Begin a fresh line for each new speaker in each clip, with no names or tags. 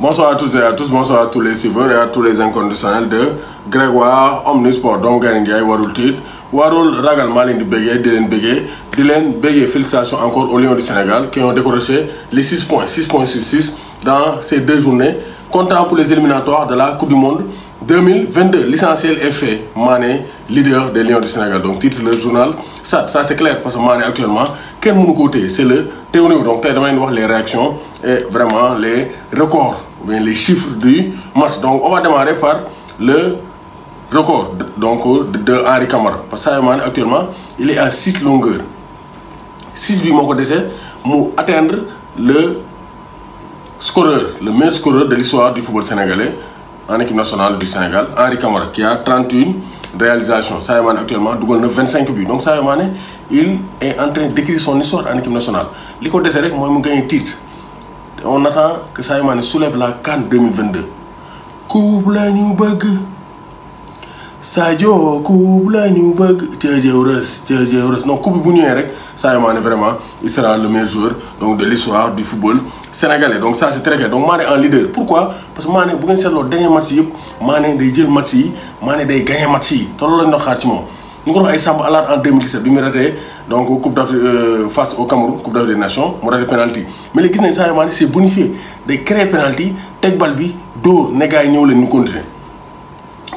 Bonsoir à tous et à tous, bonsoir à tous les suiveurs et à tous les inconditionnels de Grégoire Omnisport. Donc Gagné Ndiaye warul tiit warul ragal maa leen di béggee di leen béggee félicitations encore aux Lions du Sénégal qui ont décroché les 6 points sur 6 dans ces 2 journées comptant pour les éliminatoires de la Coupe du Monde 2022. L'essentiel est fait. Mané, leader des Lions du Sénégal. Donc titre le journal ça c'est clair parce que Mané actuellement quel mënu ko téye c'est le théorie. Donc tey damay wax les réactions et vraiment les records ou bien les chiffres du match. Donc on va démarrer par le record donc de Henri Camara parce que Sadio Mané actuellement il est à 6 longueurs 6 bi moo ko dese mu atteindre le scoreur, le meilleur scoreur de l'histoire du football sénégalais en équipe nationale du Sénégal, Henri Camara, qui a 31 réalisations. Sadio Mané actuellement dugal na 25 buts. Donc Sadio Mané, il est en train d'écrire son histoire en équipe nationale. Li ko dese rek mooy mu gagner titre. On attend que Sadio Mané soulève la CAN 2022. Coupe la ñu bëgg Sadio coupe la ñu bëgg Tchadjéwres non coupe bu ñëwee rek Sadio Mané vraiment il sera le meilleur joueur donc de l'histoire du football sénégalais. Donc ça c'est très clair. Donc Mané en leader. Pourquoi? Parce que Mané bu ngeen seetloo dernier match yëpp Mané day jël match yi Mané day gagner match yi te loolu lañ doon xaar ci moom. ñu ko doon ay Samba Alaar en 2017 bi mu raté donc coupe d'Afrique face au Cameroun coupe d'Afrique des Nations mu raté penalty mais léegi gis nañ Sadio Mané c'est bonifié day créer penalty teg bal bi dóor ne gars yi ñëw leen ñu continuer.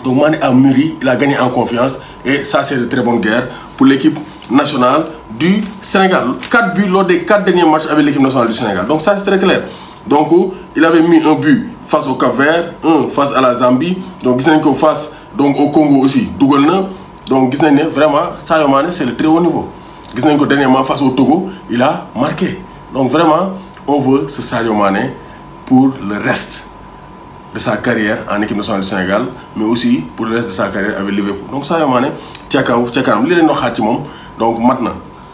Donc Mané a mûri, il a gagné en confiance et ça c'est de très bonne guerre pour l'équipe nationale du Sénégal. 4 buts lors des 4 derniers matchs avec l'équipe nationale du Sénégal. Donc ça c'est très clair. Donc il avait mis un but face au Cap-Vert, un face à la Zambie. Donc gis nañ ko face donc au Congo aussi dugal na. Donc gis nañ ne vraiment Sadio Mané c'est le très haut niveau. Gis nañ ko dernièrement face au Togo, il a marqué. Donc vraiment on veut ce Sadio Mané pour le reste de sa carrière en équipe nationale du Sénégal, mais aussi pour le reste de sa carrière avec Liverpool. Donc Sadio Mané ca kanam li leen doon xaar ci moom donc maintenant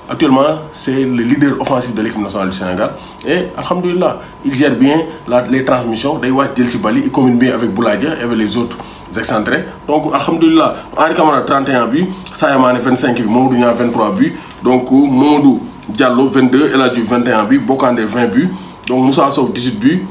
actuellement c'est le leader offensif de l'équipe nationale du Sénégal et alhamdoulilah il gère bien les transmissions day wàcc jël si bali il commune bien avec Boulaye Dia et avec les autres excentrés. Donc alhamdoulilah Henri Camara 31 buts, Sadio Mané 25 buts, Mamadou Niang 23 buts, donc Mamadou Diallo 22, El Hadji 21 buts, Bokandé 20 buts, donc Moussa Sow 18 buts,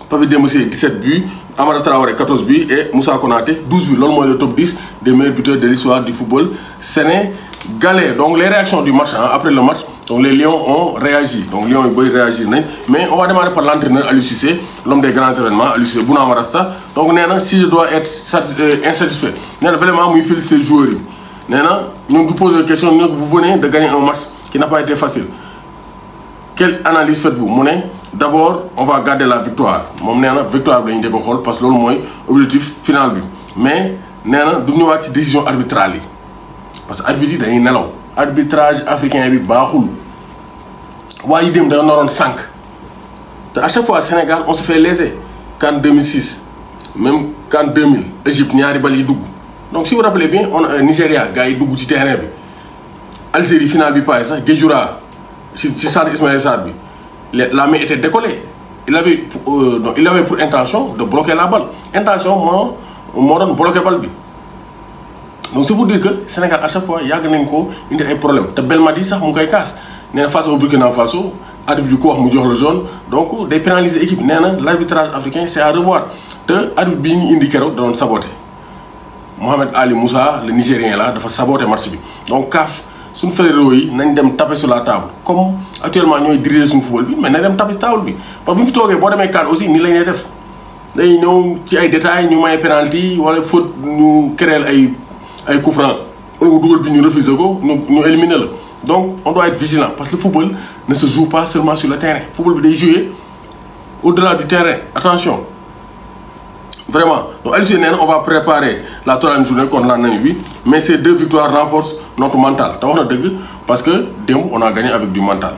Pape Demba 17 buts, Amara Traoré 14 buts et Moussa Konaté 12 buts. Loolu mooy le top 10 des meilleurs buteurs de l'histoire du football sénégalais. Donc les réactions du match après le match, donc les Lions ont réagi. Donc Lions yi bëri réagir nañ mais on va démarrer par l'entraîneur Aliou Cissé, l'homme des grands événements, Aliou Cissé Bouna Marasta. Donc nee na si je dois être insatisfait nee na vraiment muy féliciter joueurs yi nee na ñun du poser question ne vous venez de gagner un match qui n'a pas été facile. Quelle analyse faites-vous? Mu ne d'abord on va garder la victoire moom nee na victoire bi dañu njëkk a xool parce que loolu mooy objectif final bi mais nee na du ñëwaat ci décision arbitrale yi parce que arbitre yi dañuy nelaw arbitrage africain bi baaxul waa yi dem dañoo naroon sànq te à chaque fois Sénégal on se fait léser CAN 2006 même CAN 2000 Égypte ñaari bal yi dugg donc si vous rappelez bien on a Nigéria gars yi dugg ci terrain bi Algérie final bi paye sax Guédioura ci centre Ismaïla Sarr bi la main était décollée. Il avait pour intention de bloquer la balle. Intention moo doon bloquer balle bi. Donc c'est pour dire que Sénégal à chaque fois yàgg nañ ko indi ay problème te Belmadi sax mu ngi koy kaas nee na face au Burkina Faso arbitre bi ko wax mu jox le jaune donc day pénaliser équipe nee na l'arbitrage africain c'est à revoir te arbitre bi ñu indi keroog da doon saboter Mohamed Ali Moussa le Nigérien là dafa saboter match bi donc CAF suñu fédéraux yi nañ dem taper sur la table comme actuellement ñooy diriger suñu football bi mais nañ dem taper table bi parce que bu ñu fi toogee boo demee CAN aussi nii lañ lay def day ñëw ci ay détails ñu may penalty wala faute ñu créer ay coup franc wala dugal bi ñu refuser ko ñu éliminer la donc on doit être vigilant parce que le football ne se joue pas seulement sur le terrain football bi day jouer au-delà du terrain attention vraiment donc Aliou Cissé nee na on va préparer la 3e journée contre la Namibie mais ces 2 victoires renforcent notre mental te wax na dëgg parce que démb on a gagné avec du mental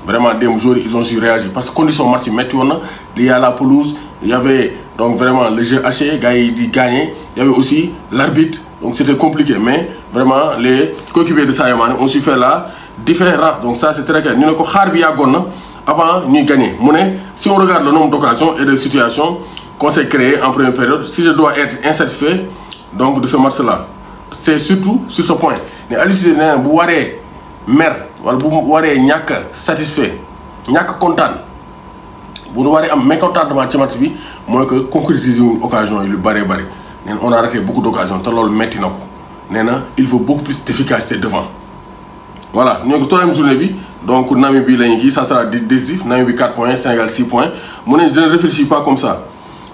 vraiment démb joueurs ils ont su réagir parce que condition match yi métti woon na il y a la pelouse il y avait donc vraiment le jeu haché gars yi di gagné il y avait aussi l'arbitre donc c'était compliqué mais vraiment les coéquipiers de Sadio Mané ont su faire la différence donc ça c'est très clair ñu ne ko xaar bi yàggoon na avant ñuy gagner mu ne si on regarde le nombre d'occasions et de situations qu'on s'est créé en première période si je dois être insatisfait donc de ce match-là c'est surtout sur ce point ne Aliou Cissé nee na bu waree mer wala bu waree ñàkk satisfait ñàkk kontaan bu nu waree am mécontentement ci match bi mooy que concrétiser wu occasion yi lu bëree bëri nee na on a raté beaucoup d'occasions te loolu metti na ko nee na il faut beaucoup plus d'efficacité devant voilà ñoo ko 3e journée bi donc Namibie la ñu kii ça sera décisif Namibie 4 points Sénégal 6 points mu ne je ne réfléchis pas comme ça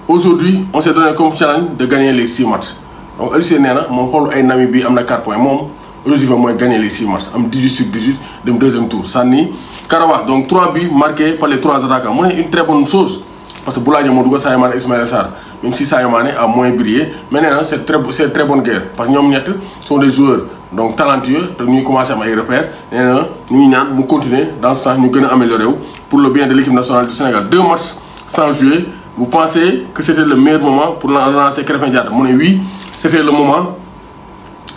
aujourd'hui on s'est donné comme challenge de gagner les 6 matchs donc Aliou Cissé nee na moom xool ay Namibie am na 4 points moom objectif mooy gagner les 6 matchs am 18 sur 18 dem 2e tour sànni Karawa donc 3 buts marqués par les 3 attaquants mu ne une très bonne chose parce que Boulaye Dia moo dugal Sadio Mané Ismaïla Sarr même si Sadio Mané a moins brillé mais nee na c'est très bonne guerre parce que ñoom ñett sont des joueurs donc talentueux te ñuy commencé am ay repères nee na ñu ngi ñaan mu continuer dans ce sens ñu gën a améliorer wu pour le bien de l'équipe nationale du Sénégal 2 matchs sans jouer vous pensez que c'était le meilleur moment pour lancer Krépin Diatta mu ne oui c'était le moment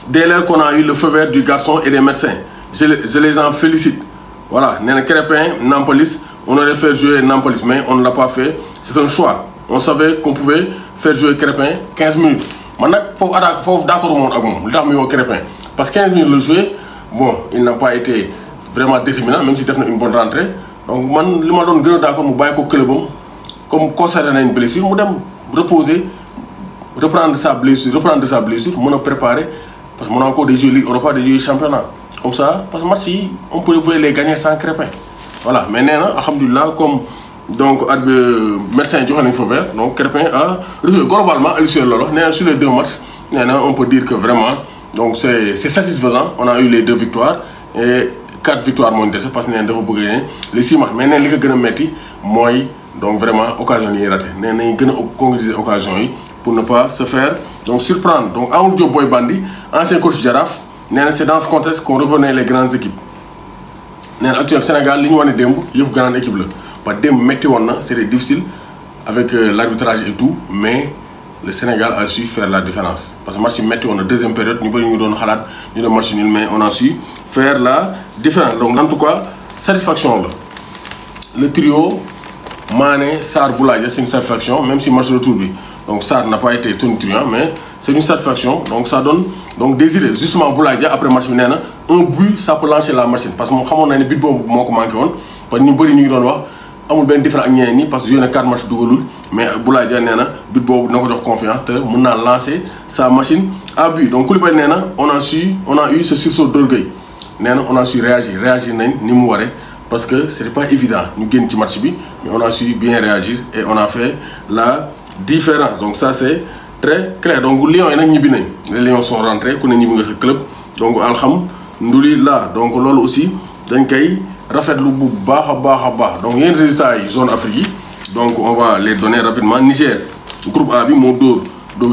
dès lors qu'on a eu le feu vert du garçon et des médecins je les en félicite voilà nee na Krépin Nampalys on aurait fait jouer Nampalys mais on ne l'a pas fait c'est un choix on savait qu'on pouvait faire jouer Krépin 15 minutes man nag foofu attaque foofu d'accord moom ak moom li tax mu yoo Krépin parce que 15 minutes le jouer bon il n'a pas été vraiment déterminant même si def na une bonne rentrée donc man li ma doon gën a d'accord mu bàyyi ko clubam comme constaté na une blessure mu dem reposer reprendre de sa blessure mën a préparer parce que mën na encore des jeux Ligue Europa des jeux championnat comme ça parce que match yi on pouvait les gagner sans Krépin voilà mais nee na alhamdulilah comme donc médecin joxe nañu fa vert donc Krépin a reçu globalement Aliou Cissé loolu nee na sur les 2 matchs nee na on peut dire que vraiment donc c'est satisfaisant on a eu les 2 victoires et 4 victoires moo ñu dese parce que nee na dafa bëgg a les 6 matchs mais nee na li ko gën a metti mooy donc vraiment occasion yi ñuy raté nee nañu gën a concrétiser occasion yi pour ne pas se faire donc surprendre donc Amadou Diop Boy Bandi ancien coach Jaraaf nee na c'est dans ce contexte qu'on reconnaît les grandes équipes nee na actuellement Sénégal li ñu wane démb yëfu grande équipe la ba démb métti woon na c'était difficile avec l'arbitrage et tout mais le Sénégal a su faire la différence parce que match yi métti woon na 2e période ñu bëri ñu doon xalaat ñu doon match nul mais on a su faire la différence donc en tout cas satisfaction la le trio Mané Sarr Boulaye Dia c'est une satisfaction même si match retour bi donc Sarr n'a pas été tonitruant mais c'est une satisfaction donc ça donne donc des idées justement Boulaye Dia après match bi nee na un but ça peut lancer la machine parce que moom xamoon na ne but boobu moo ko manqué woon parce que ñu bëri ñu ngi doon wax amul benn différence ak ñeneen ñi parce que joué na 4 matchs dugalul mais Boulaye Dia nee na but boobu dina ko jox confiance te mën naa lancer sa machine à but donc Koulibaly nee na on a eu ce sursaut d'orgueil nee na on a su réagir nañ ni mu waree parce que c'était pas évident ñu génn ci match bi mais on a su bien réagir et on a fait la différence donc ça c'est très clair donc Lions yi nag ñibbi nañ les Lions sont rentrés ku ne ñibbi nga sa club donc alhamdoulilah donc loolu aussi dañ koy rafetlu bu baax a baax donc yenn résultats yi zone Afrique yi donc on va les donner rapidement Niger groupe A bi moo dóor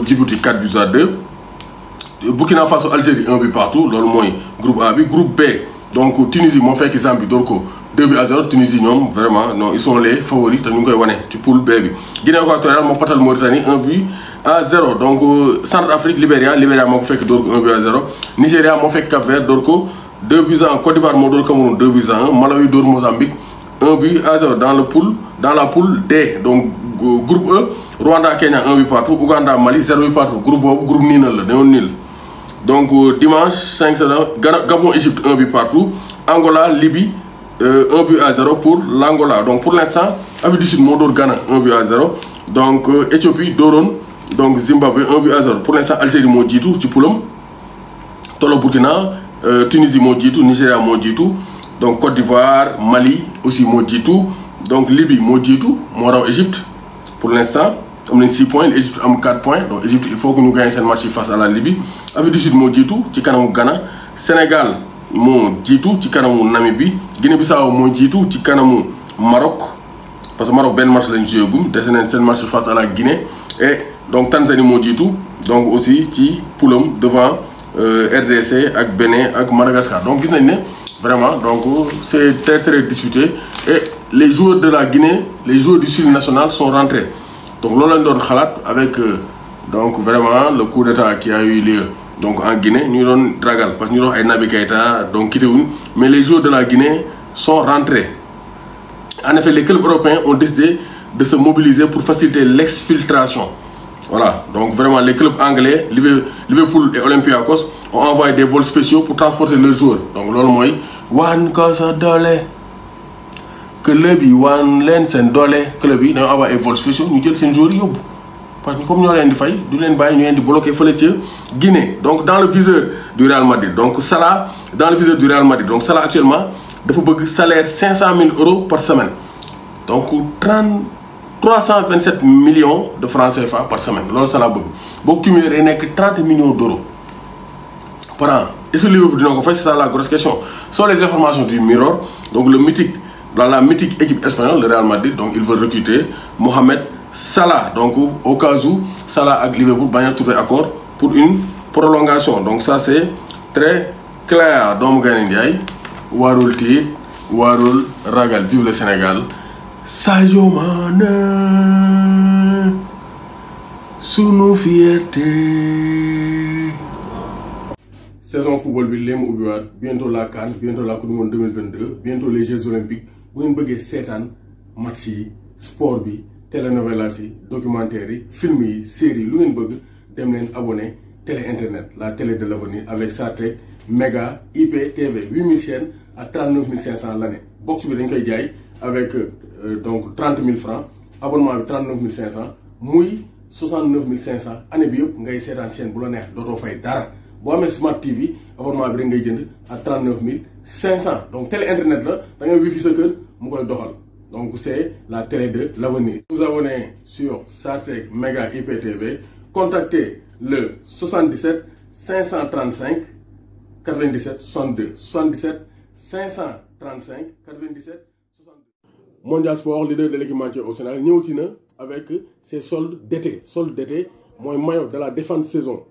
Djibouti 4-2 Burkina Faso Algérie 1 but partout loolu mooy groupe A bi groupe B donc Tunisie moo fekk Zambie dóor ko 2-0 Tunisie ñoom vraiment non ils sont les favoris te ñu ngi koy wane ci poule B bi Guinée équatoriale moo patal Mauritanie 1-0 donc Centrafrique Libéria moo ko fekk dóor ko 1-0 Nigéria moo fekk Cap-Vert dóor ko 2-1 Côte d'Ivoire moo dóor Cameroun 2-1 Malawi dóor Mozambique 1-0 dans la poule D donc groupe E Rwanda Kenya 1 but partout Ouganda Mali 0 but partout groupe boobu groupe niinal la dañoo niil donc dimanche 5 Gabon Égypte 1 but partout Angola Libye 1-0 pour l'Angola donc pour l'instant Afrique du Sud moo dóor Ghana 1-0 donc Éthiopie dóoroon donc Zimbabwe 1-0 pour l'instant Algérie moo jiitu ci poulam tolo Burkina Tunisie moo jiitu Nigéria moo jiitu donc Côte d'Ivoire Mali aussi moo jiitu donc Libye moo jiitu moo raw Égypte pour l'instant am nañ 6 points Égypte am 4 points donc Égypte il faut que ñu gagne seen match face à la Libye Afrique du Sud moo jiitu ci kanamu Ghana Sénégal moo jiitu ci kanamu Namibie Guinée-Bissau moo jiitu ci kanamu Maroc parce que Maroc benn match lañ joué gum dese nañ seen match face à la Guinée et donc Tanzanie moo jiitu donc aussi ci poulam devant RDC ak Bénin ak Madagascar donc gis nañ ne vraiment donc c'est très disputé et les joueurs de la Guinée les joueurs du Sud national sont rentrés donc loolu lañ doon xalaat avec donc vraiment le coup d'état qui a eu lieu donc en Guinée ñu doon ragal parce que ñu doon ay Naby Keïta donc quitté wuñ mais les joueurs de la Guinée sont rentrés. En effet, les clubs européens ont décidé de se mobiliser pour faciliter l'exfiltration. Voilà, donc vraiment les clubs anglais, Liverpool et Olympiakos ont envoyé des vols spéciaux pour transporter leurs joueurs. Donc loolu mooy wan ko sa doole club yi wan leen seen doole club yi dañoo envoyé ay vols spéciaux ñu jël seen joueurs yóbbu parce que comme ñoo leen di fay du leen bàyyi ñu leen di bloqué fële ca Guinée. Donc dans le viseur du Real Madrid donc Salah dans le viseur du Real Madrid donc Salah actuellement dafa bëgg salaire 500 000 € par semaine donc 327 millions de francs CFA par semaine loolu Salah bëgg boo cumulé day nekk 30 millions d'euros par an. Est-ce que Liverpool dina ko fay? C'est ça la grosse question. Sur les informations du Mirror donc le mythique dans la mythique équipe espagnole le Real Madrid donc il veut recruter Mohamed Salah donc au cas où Salah ak Liverpool bañ a trouver accord pour une prolongation donc ça c'est très clair. doomu Gaynde Njaay warul tiit warul ragal vive le Sénégal Sadio Mané sunu fierté. Saison football bi léegi mu ubbiwaat bientôt la CAN bientôt la Coupe du Monde 2022 bientôt les Jeux olympiques bu ngeen bëggee seetaan match yi sport bi télénovelas yi documentaires yi film yi séries lu ngeen bëgg dem leen abonné télé internet la télé de l'avenir avec Satek Méga IPTV 8000 chaînes à 39 500 l'année box bi dañ koy jaay avec donc 30 000 francs abonnement bi 39 500 muy 69 500 année bi yëpp ngay seetaan chaîne bu la neex dootoo fay dara boo amee Smart TV abonnement bi rek ngay jënd à 39 500 donc télé internet la da ngay wifi sa kër mu koy doxal donc c'est la télé de l'avenir. Vous abonnez sur Satek Méga IPTV contactez le 77 535 97 62 77 535 97 62. Mondial Sport leader de l'équipementier au Sénégal ñëwati na avec ses soldes d'été mooy maillot de la défense saison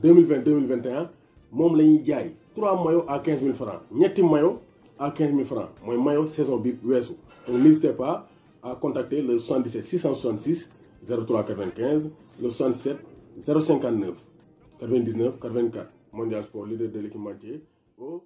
2020-2021 moom la ñuy jaay 3 maillots à 15 000 francs ñetti maillots à 15 000 francs mooy maillot saison bi weesu donc n'hésitez pas à contacter le 77 666 03 95 le 67 059 99 84 Mondial Sport leader de l'équipementier au